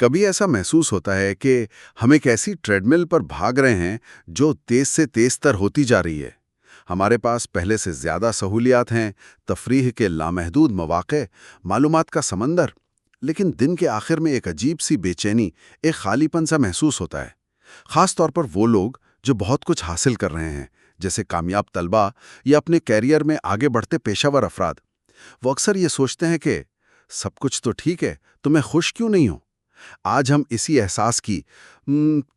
کبھی ایسا محسوس ہوتا ہے کہ ہم ایک ایسی ٹریڈمل پر بھاگ رہے ہیں جو تیز سے تیز تر ہوتی جا رہی ہے۔ ہمارے پاس پہلے سے زیادہ سہولیات ہیں، تفریح کے لامحدود مواقع، معلومات کا سمندر، لیکن دن کے آخر میں ایک عجیب سی بے چینی، ایک خالی پن سا محسوس ہوتا ہے۔ خاص طور پر وہ لوگ جو بہت کچھ حاصل کر رہے ہیں، جیسے کامیاب طلبہ یا اپنے کیریئر میں آگے بڑھتے پیشہ ور افراد۔ وہ اکثر یہ سوچتے ہیں کہ سب کچھ تو ٹھیک ہے، تو میں خوش کیوں نہیں ہوں؟ آج ہم اسی احساس کی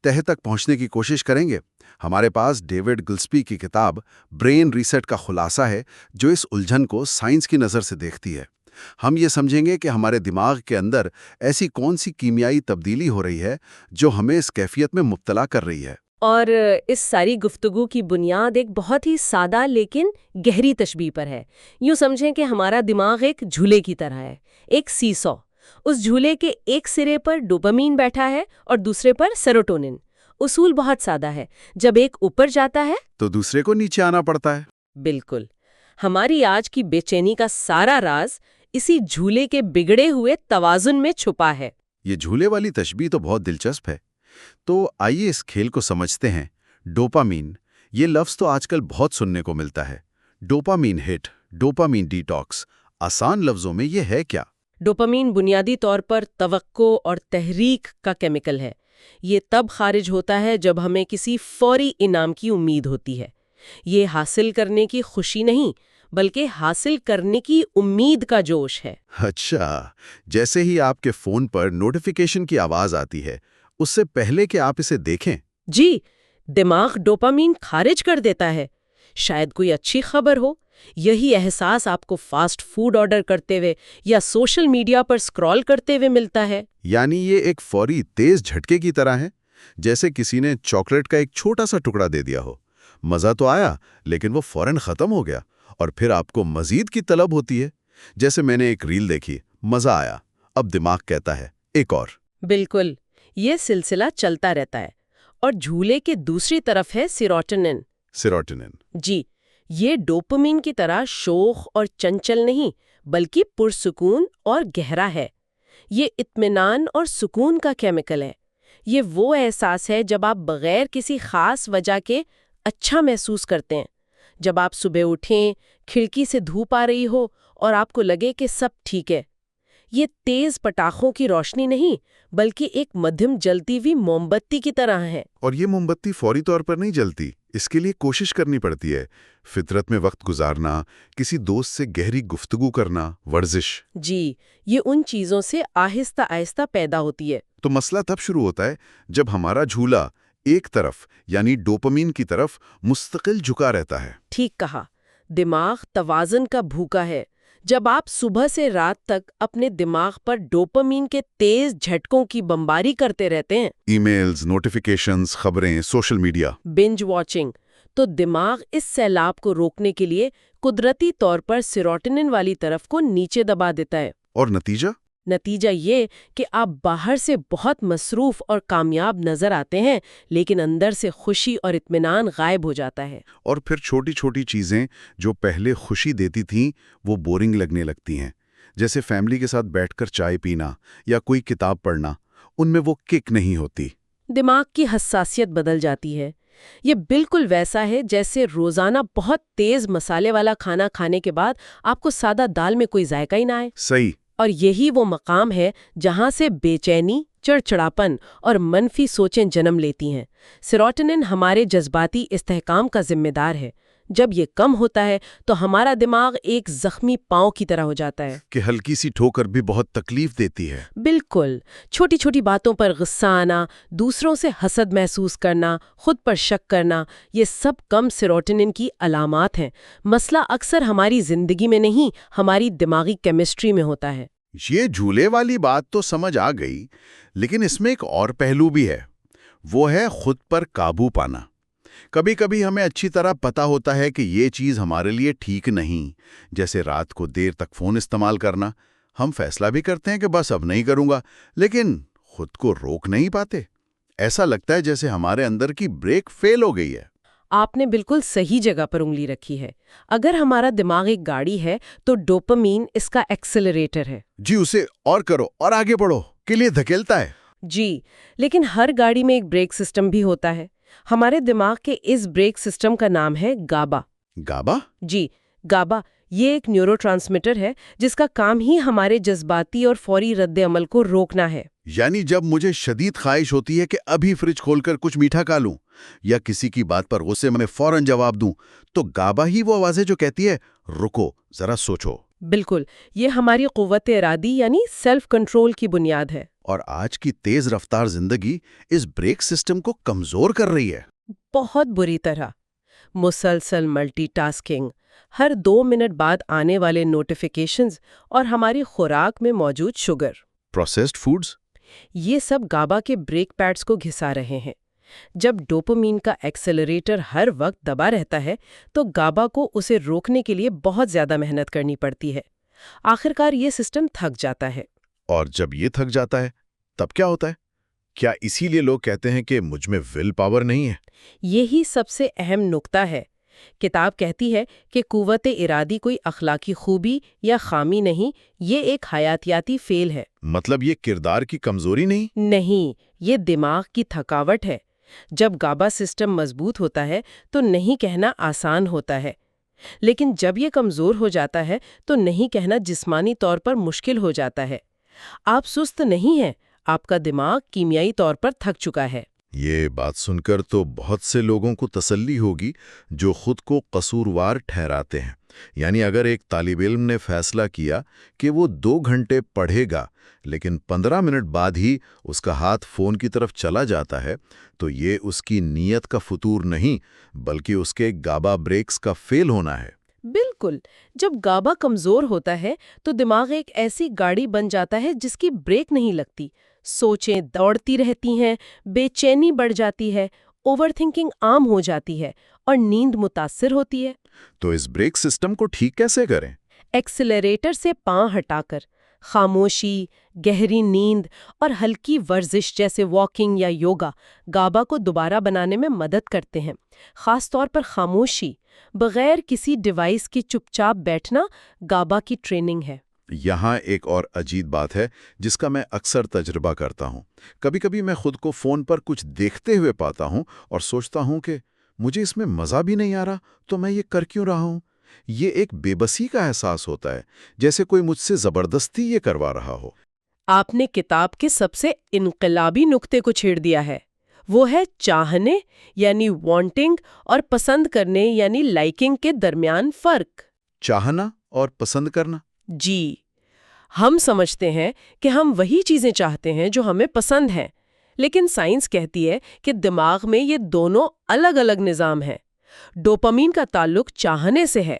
تہہ تک پہنچنے کی کوشش کریں گے۔ ہمارے پاس ڈیوڈ گلسپی کی کتاب برین ریسٹ کا خلاصہ ہے، جو اس الجھن کو سائنس کی نظر سے دیکھتی ہے۔ ہم یہ سمجھیں گے کہ ہمارے دماغ کے اندر ایسی کون سی کیمیائی تبدیلی ہو رہی ہے جو ہمیں اس کیفیت میں مبتلا کر رہی ہے۔ اور اس ساری گفتگو کی بنیاد ایک بہت ہی سادہ لیکن گہری تشبیہ پر ہے۔ یوں سمجھیں کہ ہمارا دماغ ایک جھولے کی طرح ہے، ایک سی سو۔ اس جھولے کے ایک سرے پر ڈوپامین بیٹھا ہے اور دوسرے پر سیروٹونن۔ اصول بہت سادہ ہے، جب ایک اوپر جاتا ہے تو دوسرے کو نیچے آنا پڑتا ہے۔ بالکل۔ ہماری آج کی بے چینی کا سارا راز اسی جھولے کے بگڑے ہوئے توازن میں چھپا ہے۔ یہ جھولے والی تشبیہ تو بہت دلچسپ ہے۔ تو آئیے اس کھیل کو سمجھتے ہیں۔ ڈوپامین، یہ لفظ تو آج کل بہت سننے کو ملتا ہے۔ ڈوپامین ہٹ، ڈوپامین ڈی ٹاکس، آسان لفظوں میں یہ ہے کیا؟ ڈوپامین بنیادی طور پر توقع اور تحریک کا کیمیکل ہے۔ یہ تب خارج ہوتا ہے جب ہمیں کسی فوری انعام کی امید ہوتی ہے۔ یہ حاصل کرنے کی خوشی نہیں، بلکہ حاصل کرنے کی امید کا جوش ہے۔ اچھا، جیسے ہی آپ کے فون پر نوٹیفیکیشن کی آواز آتی ہے، اس سے پہلے کہ آپ اسے دیکھیں، جی، دماغ ڈوپامین خارج کر دیتا ہے۔ شاید کوئی اچھی خبر ہو۔ یہی احساس آپ کو فاسٹ فوڈ آرڈر کرتے ہوئے یا سوشل میڈیا پر سکرول کرتے ہوئے ملتا ہے۔ یعنی یہ ایک فوری تیز جھٹکے کی طرح ہے، جیسے کسی نے چاکلیٹ کا ایک چھوٹا سا ٹکڑا دے دیا ہو۔ مزہ تو آیا، لیکن وہ فوراً ختم ہو گیا، اور پھر آپ کو مزید کی طلب ہوتی ہے۔ جیسے میں نے ایک ریل دیکھی، مزہ آیا، اب دماغ کہتا ہے ایک اور۔ بالکل، یہ سلسلہ چلتا رہتا ہے۔ اور جھولے کے دوسری طرف ہے سیروٹونن۔ سیروٹونن، جی، یہ ڈوپامین کی طرح شوخ اور چنچل نہیں، بلکہ پرسکون اور گہرا ہے۔ یہ اطمینان اور سکون کا کیمیکل ہے۔ یہ وہ احساس ہے جب آپ بغیر کسی خاص وجہ کے اچھا محسوس کرتے ہیں۔ جب آپ صبح اٹھیں، کھڑکی سے دھوپ آ رہی ہو اور آپ کو لگے کہ سب ٹھیک ہے۔ یہ تیز پٹاخوں کی روشنی نہیں، بلکہ ایک مدھم جلتی ہوئی موم بتی کی طرح ہے۔ اور یہ موم بتی فوری طور پر نہیں جلتی، اس کے لیے کوشش کرنی پڑتی ہے۔ فطرت میں وقت گزارنا، کسی دوست سے گہری گفتگو کرنا، ورزش۔ جی، یہ ان چیزوں سے آہستہ آہستہ پیدا ہوتی ہے۔ تو مسئلہ تب شروع ہوتا ہے جب ہمارا جھولا ایک طرف یعنی ڈوپامین کی طرف مستقل جھکا رہتا ہے۔ ٹھیک کہا، دماغ توازن کا بھوکا ہے۔ جب آپ صبح سے رات تک اپنے دماغ پر ڈوپامین کے تیز جھٹکوں کی بمباری کرتے رہتے ہیں، ای میلز، نوٹیفیکیشنز، خبریں، سوشل میڈیا، بنج واچنگ، تو دماغ اس سیلاب کو روکنے کے لیے قدرتی طور پر سیروٹونن والی طرف کو نیچے دبا دیتا ہے۔ اور نتیجہ یہ کہ آپ باہر سے بہت مصروف اور کامیاب نظر آتے ہیں، لیکن اندر سے خوشی اور اطمینان غائب ہو جاتا ہے۔ اور پھر چھوٹی چھوٹی چیزیں جو پہلے خوشی دیتی تھیں وہ بورنگ لگنے لگتی ہیں، جیسے فیملی کے ساتھ بیٹھ کر چائے پینا یا کوئی کتاب پڑھنا، ان میں وہ کک نہیں ہوتی۔ دماغ کی حساسیت بدل جاتی ہے۔ یہ بالکل ویسا ہے جیسے روزانہ بہت تیز مسالے والا کھانا کھانے کے بعد آپ کو سادہ دال میں کوئی ذائقہ ہی نہ آئے۔ صحیح۔ اور یہی وہ مقام ہے جہاں سے بے چینی، چڑچڑاپن اور منفی سوچیں جنم لیتی ہیں۔ سیروٹونن ہمارے جذباتی استحکام کا ذمہ دار ہے۔ جب یہ کم ہوتا ہے تو ہمارا دماغ ایک زخمی پاؤں کی طرح ہو جاتا ہے کہ ہلکی سی ٹھوکر بھی بہت تکلیف دیتی ہے۔ بالکل، چھوٹی چھوٹی باتوں پر غصہ آنا، دوسروں سے حسد محسوس کرنا، خود پر شک کرنا، یہ سب کم سیروٹونن کی علامات ہیں۔ مسئلہ اکثر ہماری زندگی میں نہیں، ہماری دماغی کیمسٹری میں ہوتا ہے۔ یہ جھولے والی بات تو سمجھ آ گئی، لیکن اس میں ایک اور پہلو بھی ہے، وہ ہے خود پر قابو پانا۔ کبھی کبھی ہمیں اچھی طرح پتہ ہوتا ہے کہ یہ چیز ہمارے لیے ٹھیک نہیں، جیسے رات کو دیر تک فون استعمال کرنا۔ ہم فیصلہ بھی کرتے ہیں کہ بس اب نہیں کروں گا، لیکن خود کو روک نہیں پاتے۔ ایسا لگتا ہے جیسے ہمارے اندر کی بریک فیل ہو گئی ہے۔ آپ نے بالکل صحیح جگہ پر انگلی رکھی ہے۔ اگر ہمارا دماغ ایک گاڑی ہے تو ڈوپامین اس کا ایکسلریٹر ہے۔ جی، اسے اور کرو اور آگے بڑھو کے لیے دھکیلتا ہے۔ جی، لیکن ہر گاڑی میں ایک بریک سسٹم بھی ہوتا ہے. ہمارے دماغ کے اس بریک سسٹم کا نام ہے گابا. گابا؟ جی، گابا یہ ایک نیورو ٹرانسمیٹر ہے جس کا کام ہی ہمارے جذباتی اور فوری رد عمل کو روکنا ہے. یعنی جب مجھے شدید خواہش ہوتی ہے کہ ابھی فریج کھول کر کچھ میٹھا کھا لوں یا کسی کی بات پر غصے میں فوراً جواب دوں، تو گابا ہی وہ آواز ہے جو کہتی ہے رکو ذرا سوچو. بالکل، یہ ہماری قوت ارادی یعنی سیلف کنٹرول کی بنیاد ہے. اور آج کی تیز رفتار زندگی اس بریک سسٹم کو کمزور کر رہی ہے. بہت بری طرح. مسلسل ملٹی ٹاسکنگ، ہر 2 منٹ بعد آنے والے نوٹیفیکیشنز اور ہماری خوراک میں موجود شوگر، پروسیسڈ فوڈز، یہ سب گابا کے بریک پیڈز کو گھسا رہے ہیں. جب ڈوپامین کا ایکسلریٹر ہر وقت دبا رہتا ہے تو گابا کو اسے روکنے کے لیے بہت زیادہ محنت کرنی پڑتی ہے. آخرکار یہ سسٹم تھک جاتا ہے. اور جب یہ تھک جاتا ہے تب کیا ہوتا ہے؟ کیا اسی لیے لوگ کہتے ہیں کہ مجھ میں ول پاور نہیں ہے؟ یہی سب سے اہم نکتہ ہے. کتاب کہتی ہے کہ قوت ارادی کوئی اخلاقی خوبی یا خامی نہیں، یہ ایک حیاتیاتی فیل ہے. مطلب یہ کردار کی کمزوری نہیں؟ نہیں، یہ دماغ کی تھکاوٹ ہے. جب گابا سسٹم مضبوط ہوتا ہے تو نہیں کہنا آسان ہوتا ہے، لیکن جب یہ کمزور ہو جاتا ہے تو نہیں کہنا جسمانی طور پر مشکل ہو جاتا ہے. آپ سست نہیں ہیں، آپ کا دماغ کیمیائی طور پر تھک چکا ہے. یہ بات سن کر تو بہت سے لوگوں کو تسلی ہوگی جو خود کو قصوروار ٹھہراتے ہیں. یعنی اگر ایک طالب علم نے فیصلہ کیا کہ وہ 2 گھنٹے پڑھے گا لیکن 15 منٹ بعد ہی اس کا ہاتھ فون کی طرف چلا جاتا ہے تو یہ اس کی نیت کا فطور نہیں بلکہ اس کے گابا بریکس کا فیل ہونا ہے. بالکل، جب گابا کمزور ہوتا ہے تو دماغ ایک ایسی گاڑی بن جاتا ہے جس کی بریک نہیں لگتی. سوچیں دوڑتی رہتی ہیں، بے چینی بڑھ جاتی ہے، اوور تھنکنگ عام ہو جاتی ہے اور نیند متاثر ہوتی ہے. تو اس بریک سسٹم کو ٹھیک کیسے کریں؟ ایکسلریٹر سے پاؤں ہٹا کر خاموشی، گہری نیند اور ہلکی ورزش جیسے واکنگ یا یوگا گابا کو دوبارہ بنانے میں مدد کرتے ہیں. خاص طور پر خاموشی، بغیر کسی ڈیوائس کی چپ چاپ بیٹھنا گابا کی ٹریننگ ہے. یہاں ایک اور عجیب بات ہے جس کا میں اکثر تجربہ کرتا ہوں. کبھی کبھی میں خود کو فون پر کچھ دیکھتے ہوئے پاتا ہوں اور سوچتا ہوں کہ مجھے اس میں مزہ بھی نہیں آ رہا تو میں یہ کر کیوں رہا ہوں. یہ ایک بے بسی کا احساس ہوتا ہے، جیسے کوئی مجھ سے زبردستی یہ کروا رہا ہو. آپ نے کتاب کے سب سے انقلابی نقطے کو چھیڑ دیا ہے. وہ ہے چاہنے یعنی وانٹنگ اور پسند کرنے یعنی لائکنگ کے درمیان فرق. چاہنا اور پسند کرنا؟ جی، ہم سمجھتے ہیں کہ ہم وہی چیزیں چاہتے ہیں جو ہمیں پسند ہیں، لیکن سائنس کہتی ہے کہ دماغ میں یہ دونوں الگ الگ نظام ہیں. ڈوپامین کا تعلق چاہنے سے ہے.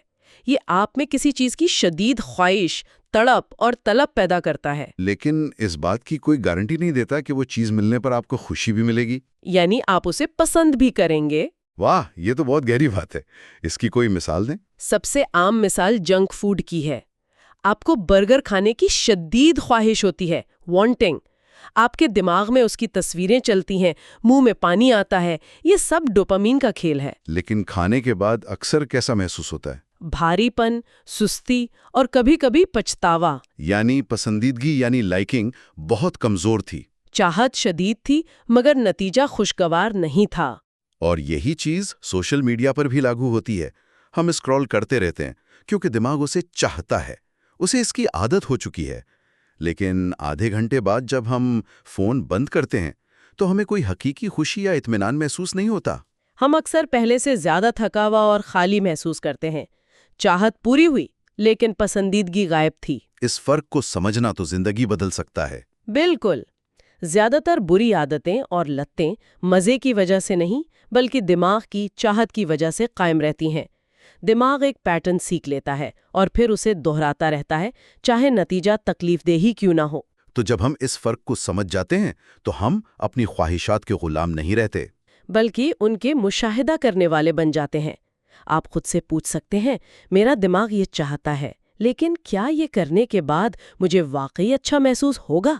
یہ آپ میں کسی چیز کی شدید خواہش، تڑپ اور طلب پیدا کرتا ہے. لیکن اس بات کی کوئی گارنٹی نہیں دیتا کہ وہ چیز ملنے پر آپ کو خوشی بھی ملے گی. یعنی آپ اسے پسند بھی کریں گے. واہ، یہ تو بہت گہری بات ہے. اس کی کوئی مثال دیں؟ سب سے عام مثال جنک فوڈ کی ہے. آپ کو برگر کھانے کی شدید خواہش ہوتی ہے، وانٹنگ. آپ کے دماغ میں اس کی تصویریں چلتی ہیں، منہ میں پانی آتا ہے. یہ سب ڈوپامین کا کھیل ہے. لیکن کھانے کے بعد اکثر کیسا محسوس ہوتا ہے؟ بھاری پن، سستی اور کبھی کبھی پچھتاوا. یعنی پسندیدگی یعنی لائکنگ بہت کمزور تھی. چاہت شدید تھی مگر نتیجہ خوشگوار نہیں تھا. اور یہی چیز سوشل میڈیا پر بھی لاگو ہوتی ہے. ہم اسکرول کرتے رہتے ہیں کیونکہ دماغ اسے چاہتا ہے، اسے اس کی عادت ہو چکی ہے. لیکن آدھے گھنٹے بعد جب ہم فون بند کرتے ہیں تو ہمیں کوئی حقیقی خوشی یا اطمینان محسوس نہیں ہوتا. ہم اکثر پہلے سے زیادہ تھکا ہوا اور خالی محسوس کرتے ہیں. چاہت پوری ہوئی لیکن پسندیدگی غائب تھی. اس فرق کو سمجھنا تو زندگی بدل سکتا ہے. بالکل. زیادہ تر بری عادتیں اور لتیں مزے کی وجہ سے نہیں بلکہ دماغ کی چاہت کی وجہ سے قائم رہتی ہیں. دماغ ایک پیٹرن سیکھ لیتا ہے اور پھر اسے دہراتا رہتا ہے، چاہے نتیجہ تکلیف دہ ہی کیوں نہ ہو. تو جب ہم اس فرق کو سمجھ جاتے ہیں تو ہم اپنی خواہشات کے غلام نہیں رہتے بلکہ ان کے مشاہدہ کرنے والے بن جاتے ہیں. آپ خود سے پوچھ سکتے ہیں، میرا دماغ یہ چاہتا ہے لیکن کیا یہ کرنے کے بعد مجھے واقعی اچھا محسوس ہوگا؟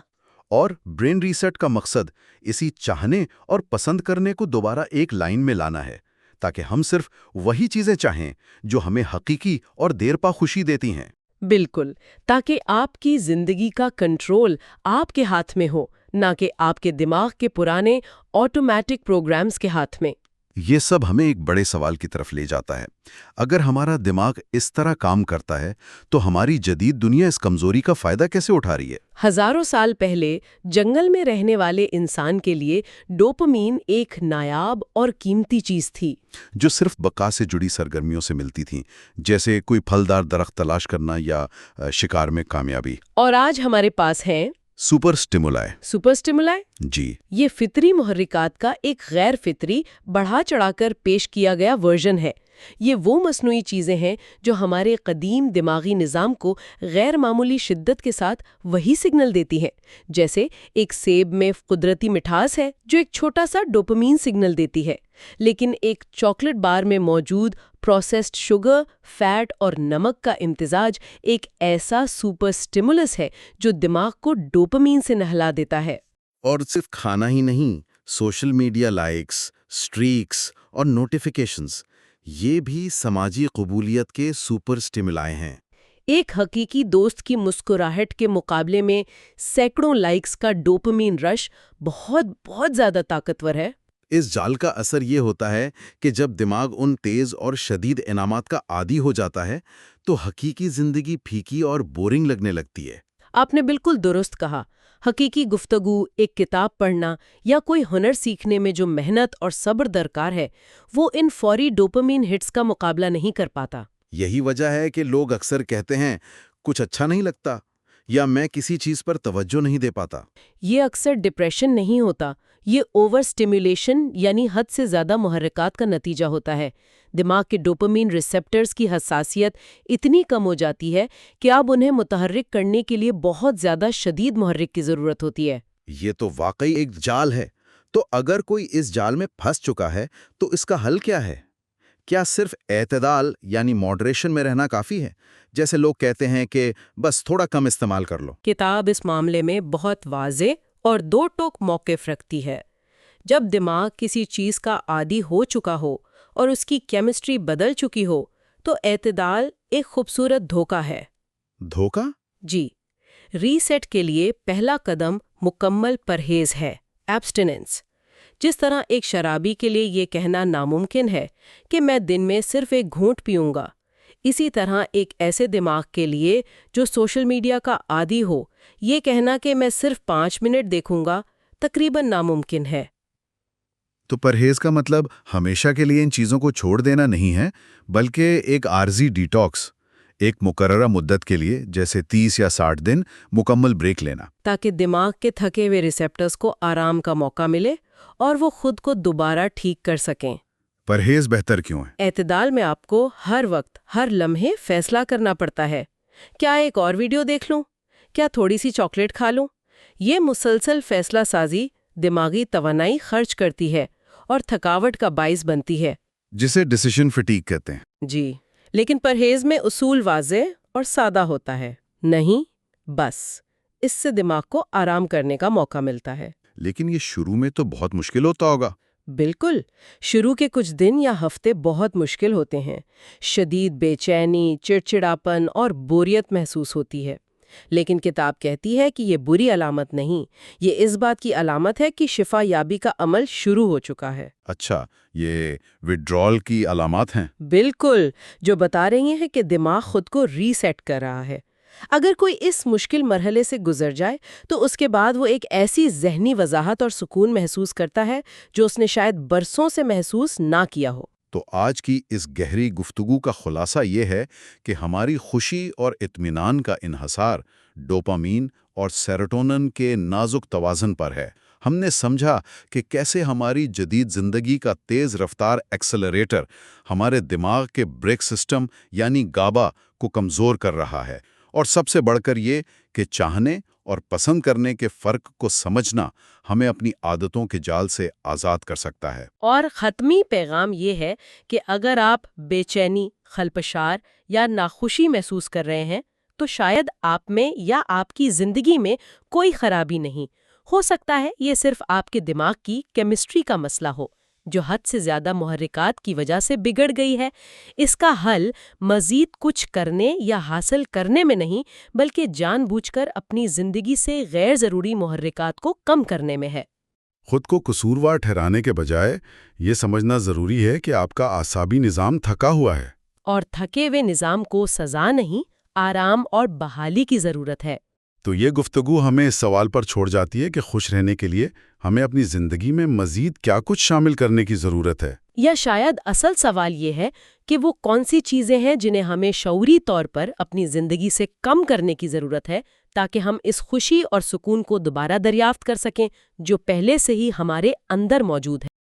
اور برین ریسٹ کا مقصد اسی چاہنے اور پسند کرنے کو دوبارہ ایک لائن میں لانا ہے تاکہ ہم صرف وہی چیزیں چاہیں جو ہمیں حقیقی اور دیر پا خوشی دیتی ہیں. بالکل، تاکہ آپ کی زندگی کا کنٹرول آپ کے ہاتھ میں ہو، نہ کہ آپ کے دماغ کے پرانے آٹومیٹک پروگرامز کے ہاتھ میں۔ یہ سب ہمیں ایک بڑے سوال کی طرف لے جاتا ہے۔ اگر ہمارا دماغ اس طرح کام کرتا ہے تو ہماری جدید دنیا اس کمزوری کا فائدہ کیسے اٹھا رہی ہے؟ ہزاروں سال پہلے جنگل میں رہنے والے انسان کے لیے ڈوپامین ایک نایاب اور قیمتی چیز تھی۔ جو صرف بقا سے جڑی سرگرمیوں سے ملتی تھیں، جیسے کوئی پھلدار درخت تلاش کرنا یا شکار میں کامیابی۔ اور آج ہمارے پاس ہیں سپر سٹیمولائے۔ سپر سٹیمولائے۔ جی، یہ فطری محرکات کا ایک غیر فطری بڑھا چڑھا کر پیش کیا گیا ورژن ہے۔ یہ وہ مصنوعی چیزیں ہیں جو ہمارے قدیم دماغی نظام کو غیر معمولی شدت کے ساتھ وہی سگنل دیتی ہیں، جیسے ایک سیب میں قدرتی مٹھاس ہے جو ایک چھوٹا سا ڈوپامین سگنل دیتی ہے، لیکن ایک چاکلیٹ بار میں موجود پروسیسڈ شوگر، فیٹ اور نمک کا امتزاج ایک ایسا سپر سٹیمولس ہے جو دماغ کو ڈوپامین سے نہلا دیتا ہے۔ اور صرف کھانا ہی نہیں، سوشل میڈیا لائکس، سٹریکس اور نوٹیفیکیشنز، یہ بھی سماجی قبولیت کے سپر سٹیمولائے ہیں۔ ایک حقیقی دوست کی مسکراہٹ کے مقابلے میں سینکڑوں لائکس کا ڈوپامین رش بہت بہت زیادہ طاقتور ہے۔ اس جال کا اثر یہ ہوتا ہے کہ جب دماغ ان تیز اور شدید انعامات کا عادی ہو جاتا ہے تو حقیقی زندگی پھیکی اور بورنگ لگنے لگتی ہے۔ آپ نے بالکل درست کہا۔ حقیقی گفتگو، ایک کتاب پڑھنا یا کوئی ہنر سیکھنے میں جو محنت اور صبر درکار ہے، وہ ان فوری ڈوپامین ہٹس کا مقابلہ نہیں کر پاتا۔ یہی وجہ ہے کہ لوگ اکثر کہتے ہیں کچھ اچھا نہیں لگتا یا میں کسی چیز پر توجہ نہیں دے پاتا۔ یہ اکثر ڈپریشن نہیں ہوتا، یہ اوور سٹیمولیشن یعنی حد سے زیادہ محرکات کا نتیجہ ہوتا ہے۔ دماغ کے ڈوپامین ریسپٹرز کی حساسیت اتنی کم ہو جاتی ہے کہ اب انہیں متحرک کرنے کے لیے بہت زیادہ شدید محرک کی ضرورت ہوتی ہے۔ یہ تو واقعی ایک جال ہے۔ تو اگر کوئی اس جال میں پھنس چکا ہے تو اس کا حل کیا ہے؟ کیا صرف اعتدال یعنی ماڈریشن میں رہنا کافی ہے؟ جیسے لوگ کہتے ہیں کہ بس تھوڑا کم استعمال کر لو۔ کتاب اس معاملے میں بہت واضح اور دو ٹوک موقف رکھتی ہے۔ جب دماغ کسی چیز کا عادی ہو چکا ہو اور اس کی کیمسٹری بدل چکی ہو تو اعتدال ایک خوبصورت دھوکہ ہے۔ دھوکہ؟ جی، ری سیٹ کے لیے پہلا قدم مکمل پرہیز ہے، ایبسٹیننس۔ جس طرح ایک شرابی کے لیے یہ کہنا ناممکن ہے کہ میں دن میں صرف ایک گھونٹ پیوں گا، اسی طرح ایک ایسے دماغ کے لیے جو سوشل میڈیا کا عادی ہو، یہ کہنا کہ میں صرف 5 منٹ دیکھوں گا تقریباً ناممکن ہے۔ تو پرہیز کا مطلب ہمیشہ کے لیے ان چیزوں کو چھوڑ دینا نہیں ہے، بلکہ ایک عارضی ڈیٹاکس، ایک مقررہ مدت کے لیے جیسے 30 یا 60 دن مکمل بریک لینا، تاکہ دماغ کے تھکے ہوئے ریسپٹرز کو آرام کا موقع ملے اور وہ خود کو دوبارہ ٹھیک کر سکیں۔ پرہیز بہتر کیوں ہے؟ اعتدال میں آپ کو ہر وقت، ہر لمحے فیصلہ کرنا پڑتا ہے۔ کیا ایک اور ویڈیو دیکھ لوں؟ کیا تھوڑی سی چاکلیٹ کھا لوں؟ یہ مسلسل فیصلہ سازی دماغی توانائی خرچ کرتی ہے اور تھکاوٹ کا باعث بنتی ہے۔ جسے ڈیسیژن فٹیگ کہتے ہیں۔ جی، لیکن پرہیز میں اصول واضح اور سادہ ہوتا ہے۔ نہیں، بس اس سے دماغ کو آرام کرنے کا موقع ملتا ہے۔ لیکن یہ شروع میں تو بہت مشکل ہوتا ہوگا۔ بالکل، شروع کے کچھ دن یا ہفتے بہت مشکل ہوتے ہیں۔ شدید بے چینی، چڑچڑاپن اور بوریت محسوس ہوتی ہے۔ لیکن کتاب کہتی ہے کہ یہ بری علامت نہیں، یہ اس بات کی علامت ہے کہ شفا یابی کا عمل شروع ہو چکا ہے۔ اچھا، یہ وڈرال کی علامات ہیں؟ بالکل، جو بتا رہی ہیں کہ دماغ خود کو ری سیٹ کر رہا ہے۔ اگر کوئی اس مشکل مرحلے سے گزر جائے تو اس کے بعد وہ ایک ایسی ذہنی وضاحت اور سکون محسوس کرتا ہے جو اس نے شاید برسوں سے محسوس نہ کیا ہو۔ تو آج کی اس گہری گفتگو کا خلاصہ یہ ہے کہ ہماری خوشی اور اطمینان کا انحصار ڈوپامین اور سیروٹونن کے نازک توازن پر ہے۔ ہم نے سمجھا کہ کیسے ہماری جدید زندگی کا تیز رفتار ایکسلریٹر ہمارے دماغ کے بریک سسٹم یعنی گابا کو کمزور کر رہا ہے، اور سب سے بڑھ کر یہ کہ چاہنے اور پسند کرنے کے فرق کو سمجھنا ہمیں اپنی عادتوں کے جال سے آزاد کر سکتا ہے۔ اور ختمی پیغام یہ ہے کہ اگر آپ بے چینی، خلپشار یا ناخوشی محسوس کر رہے ہیں تو شاید آپ میں یا آپ کی زندگی میں کوئی خرابی نہیں ہو سکتا ہے، یہ صرف آپ کے دماغ کی کیمسٹری کا مسئلہ ہو۔ جو حد سے زیادہ محرکات کی وجہ سے بگڑ گئی ہے۔ اس کا حل مزید کچھ کرنے یا حاصل کرنے میں نہیں، بلکہ جان بوجھ کر اپنی زندگی سے غیر ضروری محرکات کو کم کرنے میں ہے۔ خود کو قصوروار ٹھہرانے کے بجائے یہ سمجھنا ضروری ہے کہ آپ کا اعصابی نظام تھکا ہوا ہے۔ اور تھکے ہوئے نظام کو سزا نہیں، آرام اور بحالی کی ضرورت ہے۔ تو یہ گفتگو ہمیں اس سوال پر چھوڑ جاتی ہے کہ خوش رہنے کے لیے ہمیں اپنی زندگی میں مزید کیا کچھ شامل کرنے کی ضرورت ہے؟ یا شاید اصل سوال یہ ہے کہ وہ کون سی چیزیں ہیں جنہیں ہمیں شعوری طور پر اپنی زندگی سے کم کرنے کی ضرورت ہے، تاکہ ہم اس خوشی اور سکون کو دوبارہ دریافت کر سکیں جو پہلے سے ہی ہمارے اندر موجود ہے۔